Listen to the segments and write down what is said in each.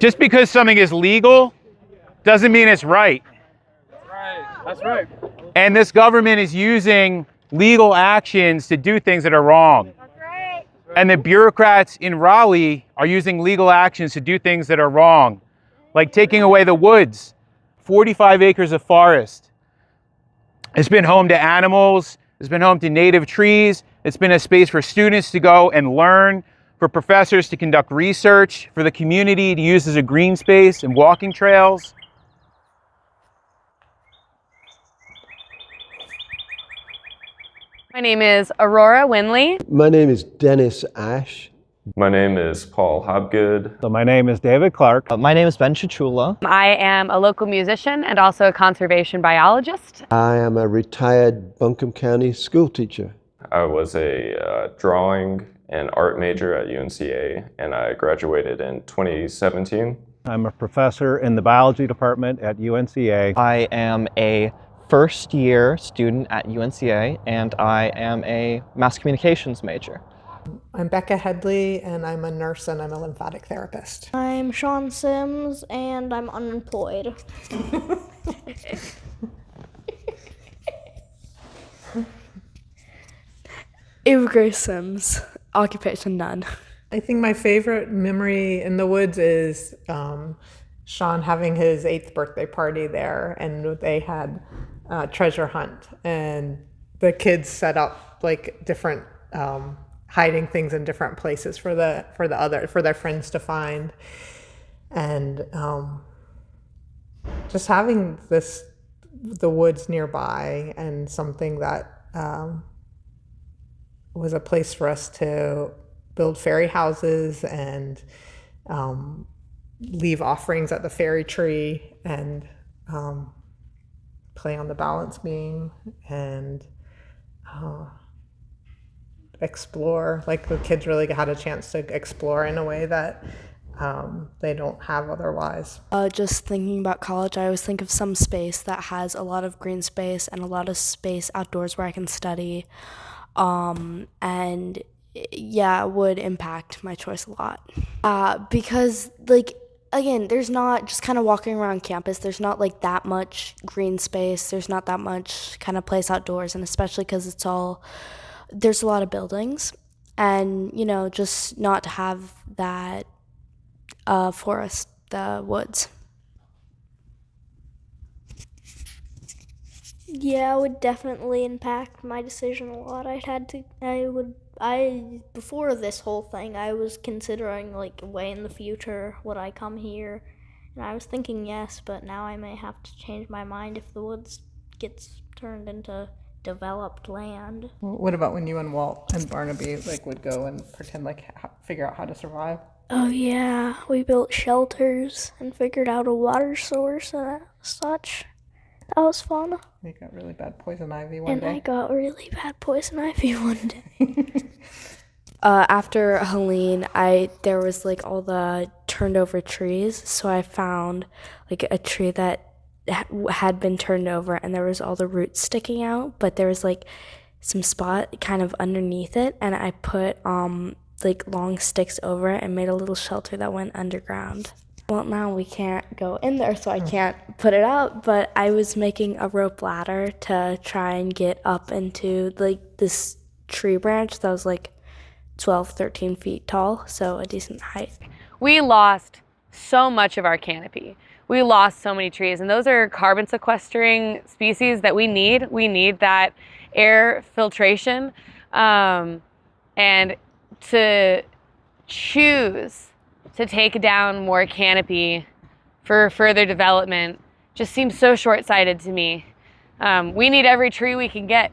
Just because something is legal doesn't mean it's right. That's right. And this government is using legal actions to do things that are wrong. And the bureaucrats in Raleigh are using legal actions to do things that are wrong, like taking away the woods, 45 acres of forest. It's been home to animals, it's been home to native trees, it's been a space for students to go and learn, for professors to conduct research, for the community to use as a green space and walking trails. My name is Aurora Winley. My name is Dennis Ash. My name is Paul Hobgood. So my name is David Clark. My name is Ben Chichula. I am a local musician and also a conservation biologist. I am a retired Buncombe County school teacher. I was a drawing and art major at UNCA, and I graduated in 2017. I'm a professor in the biology department at UNCA. I am a first-year student at UNCA, and I am a mass communications major. I'm Becca Headley, and I'm a nurse and I'm a lymphatic therapist. I'm Sean Sims, and I'm unemployed. Eva Grace Sims, occupation none. I think my favorite memory in the woods is Sean having his 8th birthday party there, and they had a treasure hunt, and the kids set up like different hiding things in different places for their friends to find, and just having the woods nearby and something that was a place for us to build fairy houses and leave offerings at the fairy tree and play on the balance beam and explore. Like the kids really had a chance to explore in a way that they don't have otherwise. Just thinking about college, I always think of some space that has a lot of green space and a lot of space outdoors where I can study. And yeah, it would impact my choice a lot. Because like, again, there's not, just kind of walking around campus, there's not like that much green space. There's not that much kind of place outdoors, and especially because there's a lot of buildings, and you know, just not to have that forest, the woods. Yeah, it would definitely impact my decision a lot. Before this whole thing, I was considering like way in the future, would I come here? And I was thinking yes, but now I may have to change my mind if the woods gets turned into developed land. What about when you and Walt and Barnaby would go and pretend figure out how to survive? Oh yeah, we built shelters and figured out a water source and such. That was fun. You got really bad poison ivy one day. And I got really bad poison ivy one day. After Helene, there was like all the turned over trees, so I found like a tree that had been turned over, and there was all the roots sticking out, but there was like some spot kind of underneath it, and I put like long sticks over it and made a little shelter that went underground. Well, now we can't go in there, so I can't put it out, but I was making a rope ladder to try and get up into like this tree branch that was like 12, 13 feet tall, so a decent height. We lost so much of our canopy. We lost so many trees, and those are carbon sequestering species that we need. We need that air filtration, and to choose to take down more canopy for further development just seems so short-sighted to me. We need every tree we can get,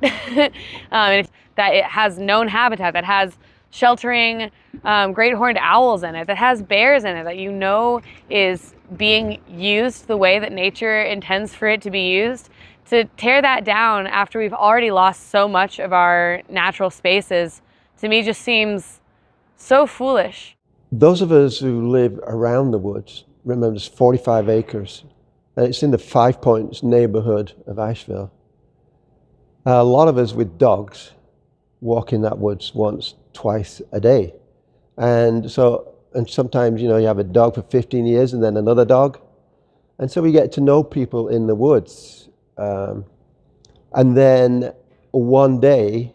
and that it has known habitat, that has sheltering great horned owls in it, that has bears in it, that you know is being used the way that nature intends for it to be used. To tear that down after we've already lost so much of our natural spaces, to me just seems so foolish. Those of us who live around the woods, remember it's 45 acres, and it's in the Five Points neighborhood of Asheville. A lot of us with dogs walk in that woods once, twice a day. And so and sometimes, you have a dog for 15 years and then another dog. And so we get to know people in the woods. And then one day,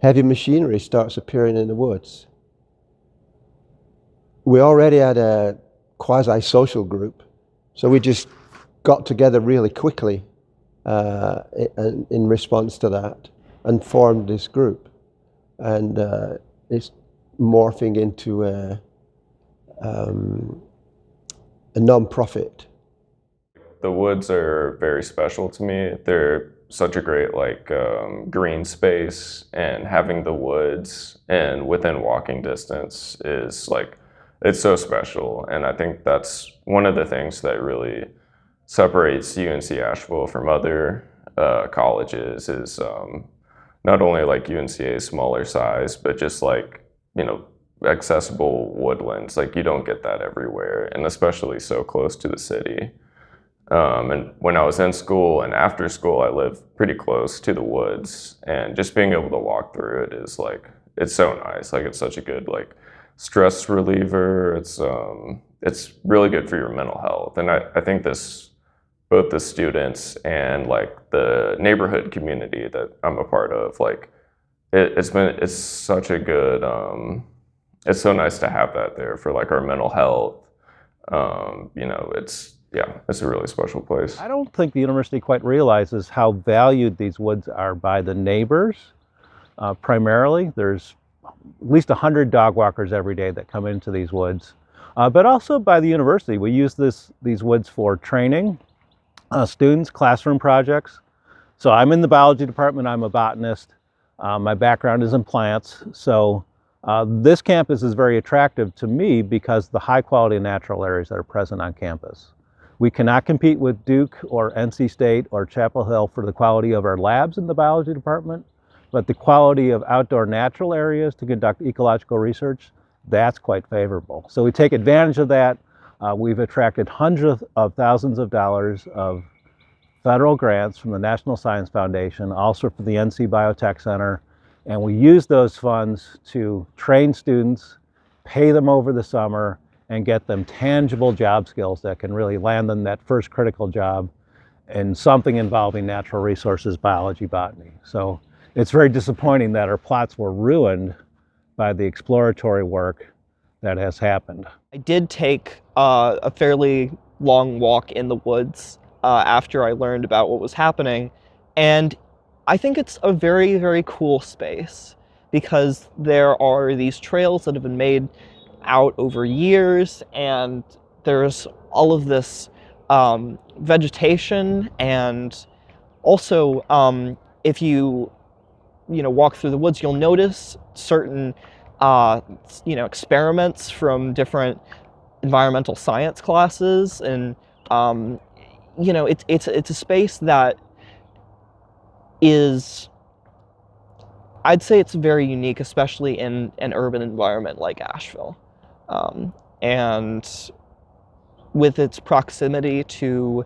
heavy machinery starts appearing in the woods. We already had a quasi-social group, so we just got together really quickly in response to that and formed this group. And it's morphing into a non-profit. The woods are very special to me. They're such a great green space, and having the woods and within walking distance is it's so special. And I think that's one of the things that really separates UNC Asheville from other colleges is not only UNCA's smaller size, but just accessible woodlands. You don't get that everywhere, and especially so close to the city. And when I was in school and after school, I lived pretty close to the woods, and just being able to walk through it is it's so nice. It's such a good stress reliever. It's really good for your mental health. And I think both the students and the neighborhood community that I'm a part of, it's such a good, it's so nice to have that there for our mental health. It's a really special place. I don't think the university quite realizes how valued these woods are by the neighbors. Primarily, there's at least 100 dog walkers every day that come into these woods, but also by the university. We use these woods for training students, classroom projects. So I'm in the biology department. I'm a botanist. My background is in plants. So this campus is very attractive to me because of the high quality natural areas that are present on campus. We cannot compete with Duke or NC State or Chapel Hill for the quality of our labs in the biology department, but the quality of outdoor natural areas to conduct ecological research, that's quite favorable. So we take advantage of that. We've attracted hundreds of thousands of dollars of federal grants from the National Science Foundation, also from the NC Biotech Center, and we use those funds to train students, pay them over the summer, and get them tangible job skills that can really land them that first critical job in something involving natural resources, biology, botany. So it's very disappointing that our plots were ruined by the exploratory work that has happened. I did take a fairly long walk in the woods after I learned about what was happening, and I think it's a very, very cool space because there are these trails that have been made out over years, and there's all of this vegetation, and also if you walk through the woods, you'll notice certain experiments from different environmental science classes, and it's a space that is, I'd say it's very unique, especially in an urban environment like Asheville. And with its proximity to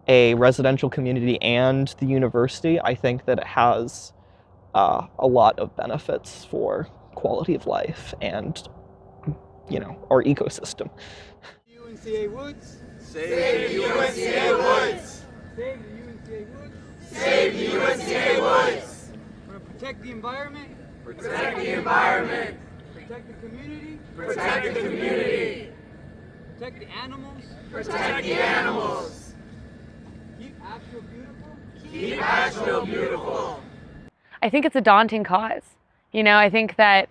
a residential community and the university, I think that it has a lot of benefits for quality of life and, our ecosystem. UNCA Woods. Save the UNCA Woods. Save the UNCA Woods. Save the UNCA Woods. We're going to protect the environment. Protect the environment. Protect the community. Protect the community. Protect the animals. Protect the animals. Keep Asheville beautiful. Keep Asheville beautiful. I think it's a daunting cause. I think that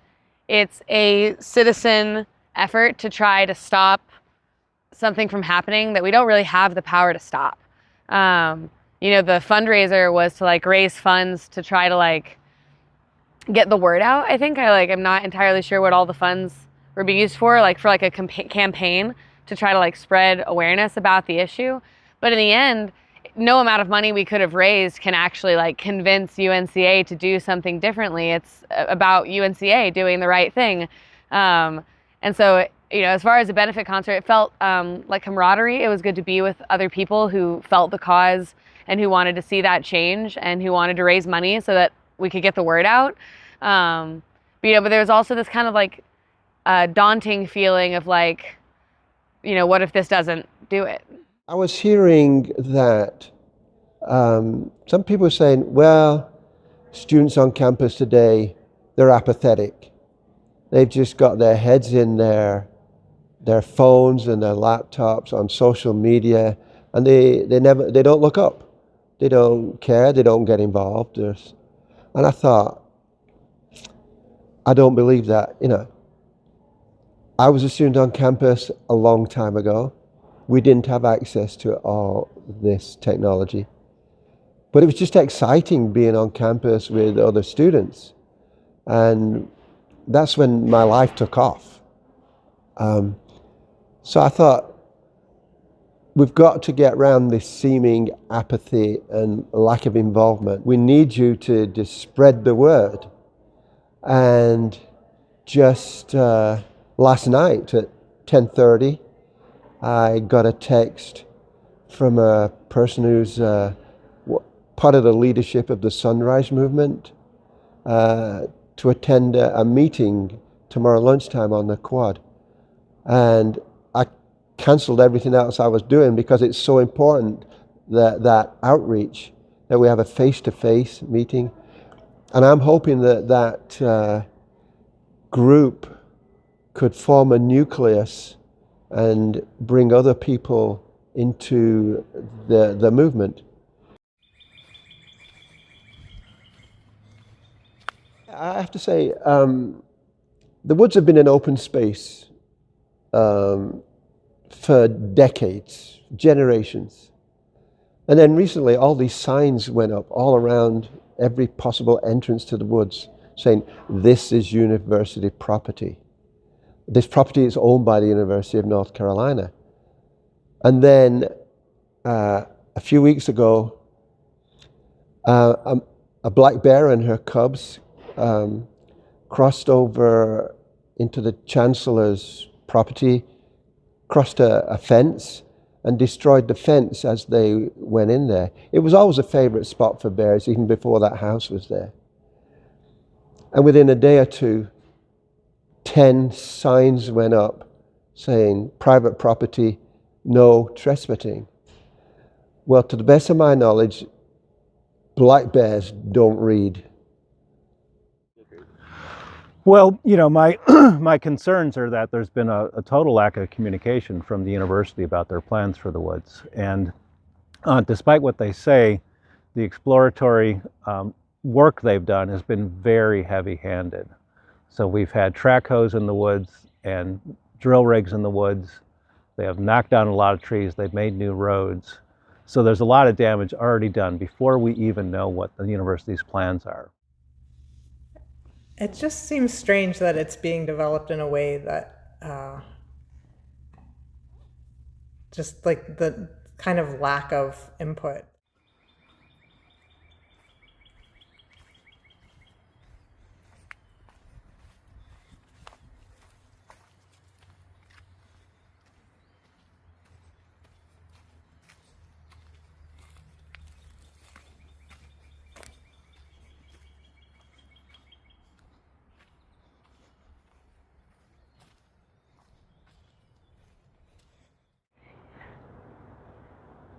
it's a citizen effort to try to stop something from happening that we don't really have the power to stop. The fundraiser was to raise funds to try to get the word out. I think I'm not entirely sure what all the funds were being used for, a campaign to try to spread awareness about the issue. But in the end, no amount of money we could have raised can actually convince UNCA to do something differently. It's about UNCA doing the right thing. And so, as far as a benefit concert, it felt like camaraderie. It was good to be with other people who felt the cause and who wanted to see that change and who wanted to raise money so that we could get the word out. But there was also this kind of a daunting feeling of like, what if this doesn't do it? I was hearing that some people are saying, well, students on campus today, they're apathetic. They've just got their heads in their phones and their laptops on social media, and they don't look up. They don't care, they don't get involved. And I thought, I don't believe that. I was a student on campus a long time ago. We didn't have access to all this technology. But it was just exciting being on campus with other students. And that's when my life took off. So I thought, we've got to get around this seeming apathy and lack of involvement. We need you to just spread the word. And just last night at 10:30, I got a text from a person who's part of the leadership of the Sunrise Movement to attend a meeting tomorrow lunchtime on the quad. And I canceled everything else I was doing because it's so important that outreach, that we have a face-to-face meeting. And I'm hoping that group could form a nucleus and bring other people into the movement. I have to say, the woods have been an open space for decades, generations. And then recently all these signs went up all around every possible entrance to the woods saying, this is university property. This property is owned by the University of North Carolina. And then a few weeks ago, a black bear and her cubs crossed over into the chancellor's property, crossed a fence, and destroyed the fence as they went in there. It was always a favorite spot for bears, even before that house was there. And within a day or two, 10 signs went up saying, private property, no trespassing. Well, to the best of my knowledge, black bears don't read. Well, my concerns are that there's been a total lack of communication from the university about their plans for the woods. And despite what they say, the exploratory work they've done has been very heavy-handed. So we've had track hoes in the woods and drill rigs in the woods. They have knocked down a lot of trees. They've made new roads. So there's a lot of damage already done before we even know what the university's plans are. It just seems strange that it's being developed in a way that just like the kind of lack of input.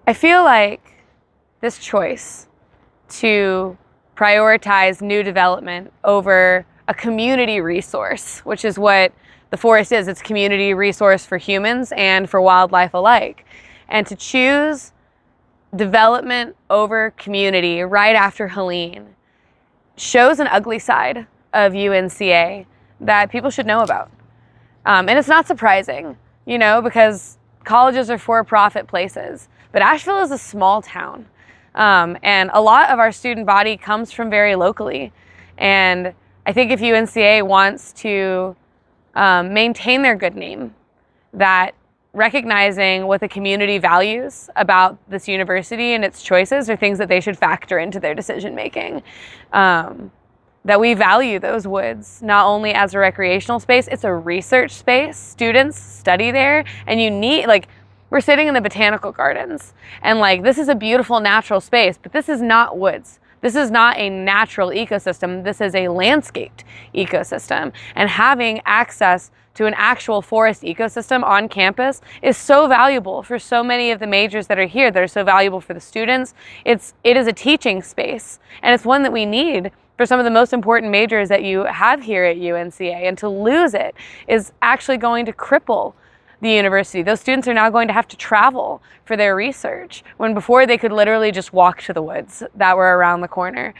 I feel like this choice to prioritize new development over a community resource, which is what the forest is. It's a community resource for humans and for wildlife alike. And to choose development over community right after Helene shows an ugly side of UNCA that people should know about. And it's not surprising, because colleges are for-profit places. But Asheville is a small town, and a lot of our student body comes from very locally. And I think if UNCA wants to maintain their good name, that recognizing what the community values about this university and its choices are things that they should factor into their decision making. That we value those woods, not only as a recreational space, it's a research space. Students study there, and we're sitting in the botanical gardens, and this is a beautiful natural space, but this is not woods. This is not a natural ecosystem. This is a landscaped ecosystem. And having access to an actual forest ecosystem on campus is so valuable for so many of the majors that are here, that are so valuable for the students. It is a teaching space, and it's one that we need for some of the most important majors that you have here at UNCA, and to lose it is actually going to cripple the university. Those students are now going to have to travel for their research, when before they could literally just walk to the woods that were around the corner.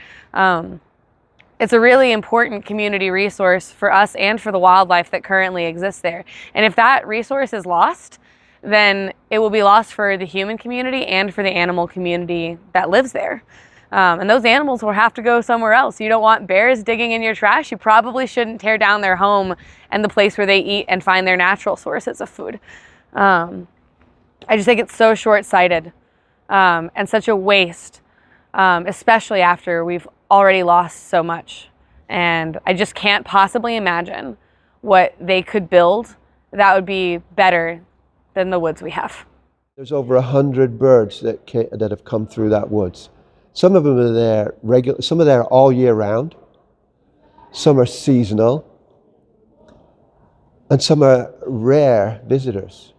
It's a really important community resource for us and for the wildlife that currently exists there. And if that resource is lost, then it will be lost for the human community and for the animal community that lives there. And those animals will have to go somewhere else. You don't want bears digging in your trash. You probably shouldn't tear down their home and the place where they eat and find their natural sources of food. I just think it's so short-sighted and such a waste, especially after we've already lost so much. And I just can't possibly imagine what they could build that would be better than the woods we have. There's over 100 birds that have come through that woods. Some of them are there some are there all year round, some are seasonal, and some are rare visitors.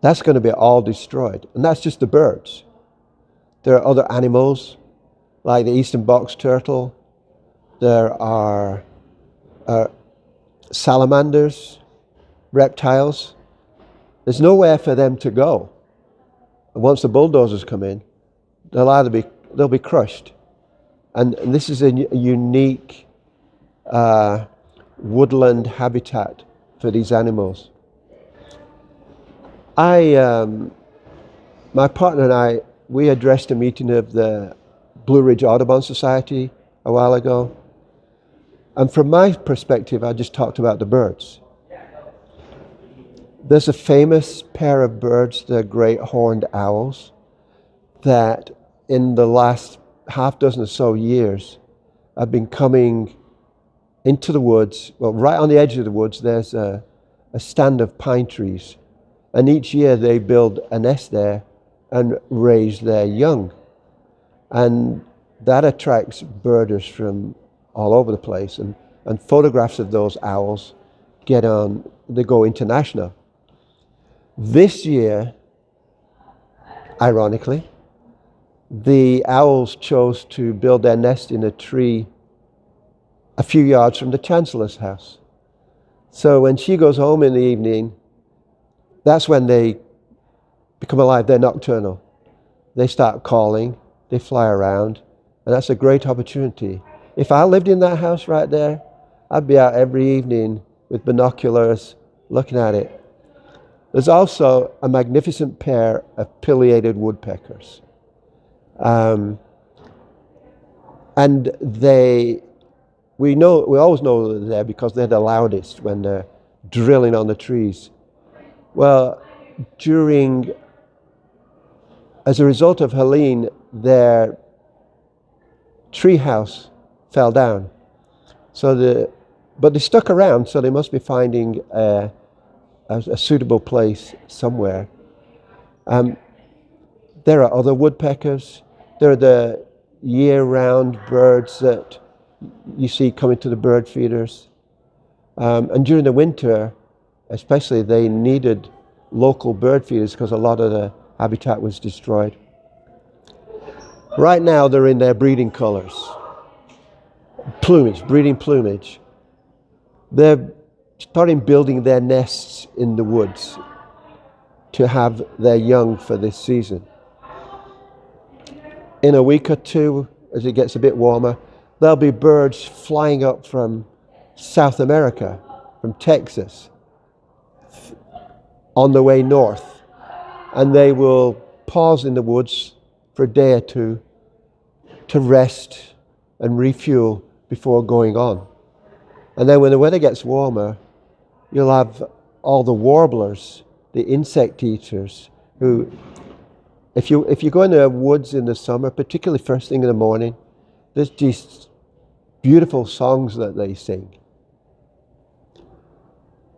That's going to be all destroyed, and that's just the birds. There are other animals, like the eastern box turtle. There are salamanders, reptiles. There's nowhere for them to go. And once the bulldozers come in, they'll be crushed. And this is a unique woodland habitat for these animals. My partner and I, we addressed a meeting of the Blue Ridge Audubon Society a while ago. And from my perspective, I just talked about the birds. There's a famous pair of birds, the great horned owls, that in the last half dozen or so years have been coming into the woods. Well, right on the edge of the woods, there's a stand of pine trees. And each year they build a nest there and raise their young. And that attracts birders from all over the place. And photographs of those owls they go international. This year, ironically, the owls chose to build their nest in a tree a few yards from the Chancellor's house. So when she goes home in the evening, that's when they become alive. They're nocturnal. They start calling, they fly around, and that's a great opportunity. If I lived in that house right there, I'd be out every evening with binoculars looking at it. There's also a magnificent pair of pileated woodpeckers. And we always know they're there because they're the loudest when they're drilling on the trees. Well, as a result of Helene, their tree house fell down. But they stuck around, so they must be finding a suitable place somewhere. There are other woodpeckers. There are the year-round birds that you see coming to the bird feeders. And during the winter, especially, they needed local bird feeders because a lot of the habitat was destroyed. Right now, they're in their breeding colors. Breeding plumage. They're starting building their nests in the woods to have their young for this season. In a week or two, as it gets a bit warmer, there'll be birds flying up from South America, from Texas, on the way north. And they will pause in the woods for a day or two to rest and refuel before going on. And then when the weather gets warmer, you'll have all the warblers, the insect eaters, who, if you go into the woods in the summer, particularly first thing in the morning, there's these beautiful songs that they sing.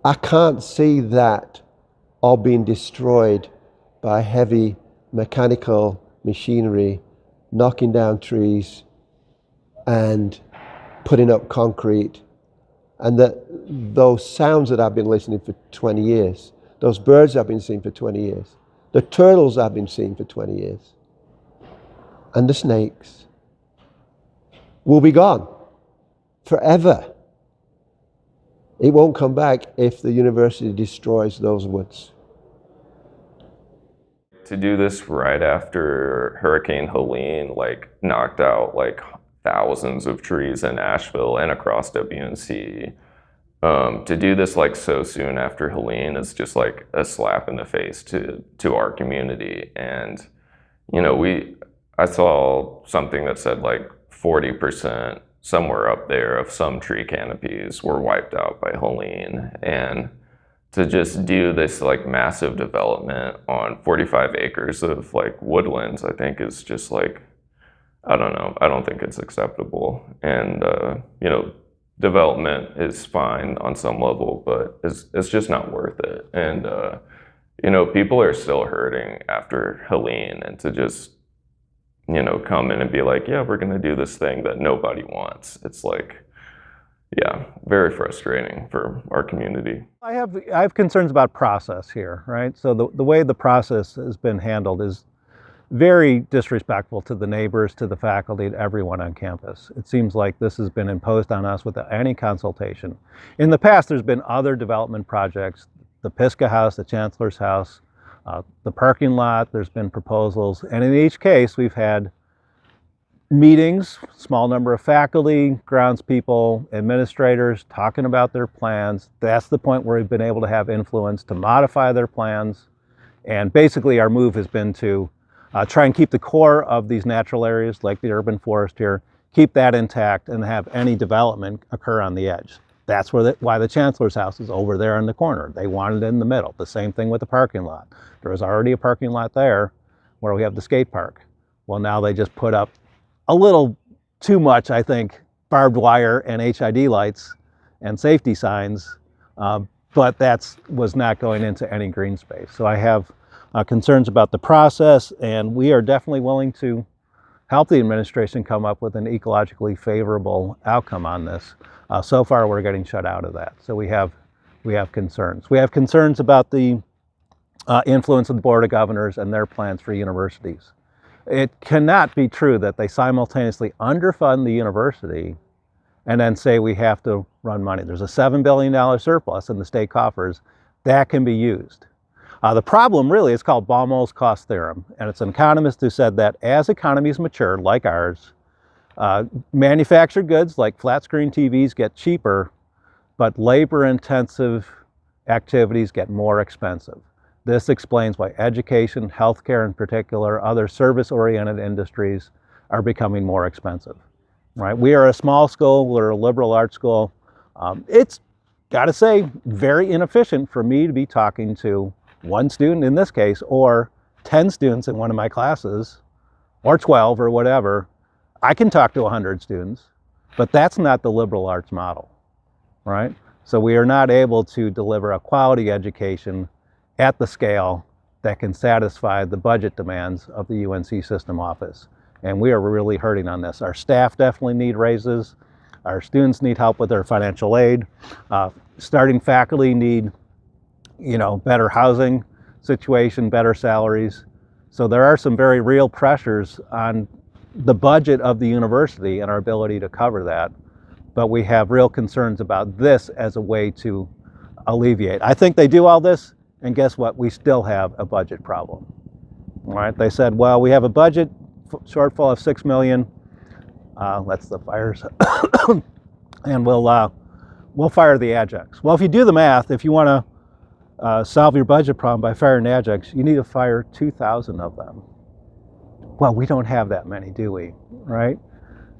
I can't see that all being destroyed by heavy mechanical machinery, knocking down trees and putting up concrete And that those sounds that I've been listening for 20 years, those birds I've been seeing for 20 years, the turtles I've been seeing for 20 years, and the snakes will be gone forever. It won't come back if the university destroys those woods. To do this right after Hurricane Helene knocked out thousands of trees in Asheville and across WNC, to do this so soon after Helene is just a slap in the face to our community. And I saw something that said 40%, somewhere up there, of some tree canopies were wiped out by Helene. And to just do this massive development on 45 acres of woodlands, I think is just I don't know. I don't think it's acceptable. And development is fine on some level, but it's just not worth it. And people are still hurting after Helene, and to just come in and be yeah, we're going to do this thing that nobody wants. It's yeah, very frustrating for our community. I have concerns about process here, right? So the way the process has been handled is very disrespectful to the neighbors, to the faculty, to everyone on campus. It seems like this has been imposed on us without any consultation. In the past, there's been other development projects, the Pisgah House, the Chancellor's House, the parking lot, there's been proposals, and in each case, we've had meetings, small number of faculty, grounds people, administrators talking about their plans. That's the point where we've been able to have influence to modify their plans. And basically our move has been to try and keep the core of these natural areas like the urban forest here, keep that intact and have any development occur on the edge. That's why the Chancellor's House is over there in the corner. They wanted it in the middle. The same thing with the parking lot. There was already a parking lot there where we have the skate park. Well, now they just put up a little too much, I think, barbed wire and HID lights and safety signs, but that was not going into any green space. So I have concerns about the process, and we are definitely willing to help the administration come up with an ecologically favorable outcome on this. So far, we're getting shut out of that. So we have concerns. We have concerns about the influence of the Board of Governors and their plans for universities. It cannot be true that they simultaneously underfund the university and then say we have to run money. There's a $7 billion surplus in the state coffers that can be used. The problem really is called Baumol's cost theorem, and it's an economist who said that as economies mature, like ours, manufactured goods like flat screen TVs get cheaper, but labor-intensive activities get more expensive. This explains why education, healthcare in particular, other service-oriented industries are becoming more expensive, right? We are a small school, we're a liberal arts school. It's, gotta say, very inefficient for me to be talking to one student in this case, or 10 students in one of my classes, or 12 or whatever. I can talk to 100 students, but that's not the liberal arts model, right? So we are not able to deliver a quality education at the scale that can satisfy the budget demands of the UNC system office. And we are really hurting on this. Our staff definitely need raises. Our students need help with their financial aid. Starting faculty need, better housing situation, better salaries. So there are some very real pressures on the budget of the university and our ability to cover that. But we have real concerns about this as a way to alleviate. I think they do all this, and guess what? We still have a budget problem. All right, they said, well, we have a budget shortfall of $6 million. That's the fires. And we'll fire the adjuncts. Well, if you do the math, if you want to solve your budget problem by firing adjuncts, you need to fire 2,000 of them. Well, we don't have that many, do we? Right?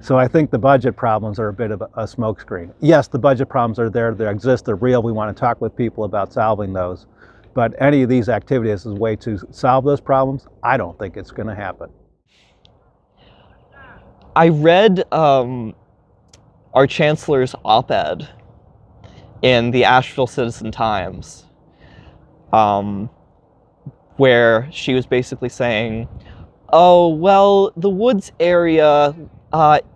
So I think the budget problems are a bit of a smokescreen. Yes, the budget problems are there, they exist, they're real. We want to talk with people about solving those. But any of these activities as a way to solve those problems, I don't think it's going to happen. I read our chancellor's op-ed in the Asheville Citizen-Times, where she was basically saying, oh, well, the Woods area,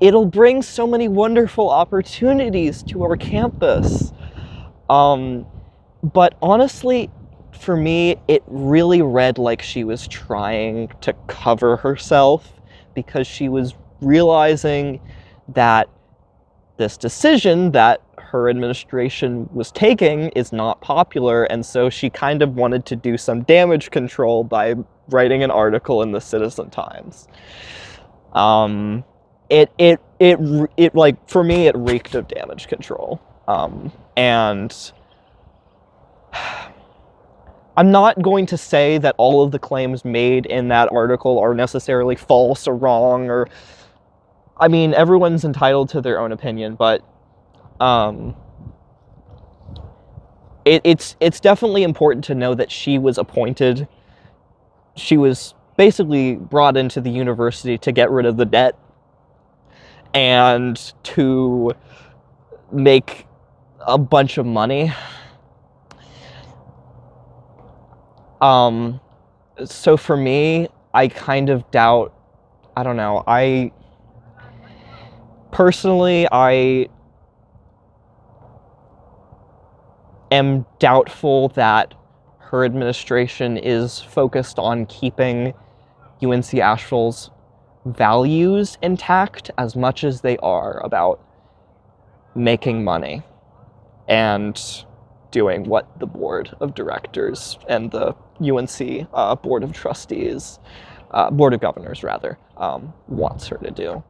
it'll bring so many wonderful opportunities to our campus. But honestly, for me, it really read like she was trying to cover herself because she was realizing that this decision that her administration was taking is not popular, and so she kind of wanted to do some damage control by writing an article in the Citizen Times. It like, for me, it reeked of damage control. And I'm not going to say that all of the claims made in that article are necessarily false or wrong, or, I mean, everyone's entitled to their own opinion, but it's definitely important to know that she was appointed. She was basically brought into the university to get rid of the debt and to make a bunch of money. So for me, I kind of doubt, I don't know, I am doubtful that her administration is focused on keeping UNC Asheville's values intact as much as they are about making money and doing what the board of directors and the UNC board of trustees, board of governors rather, wants her to do.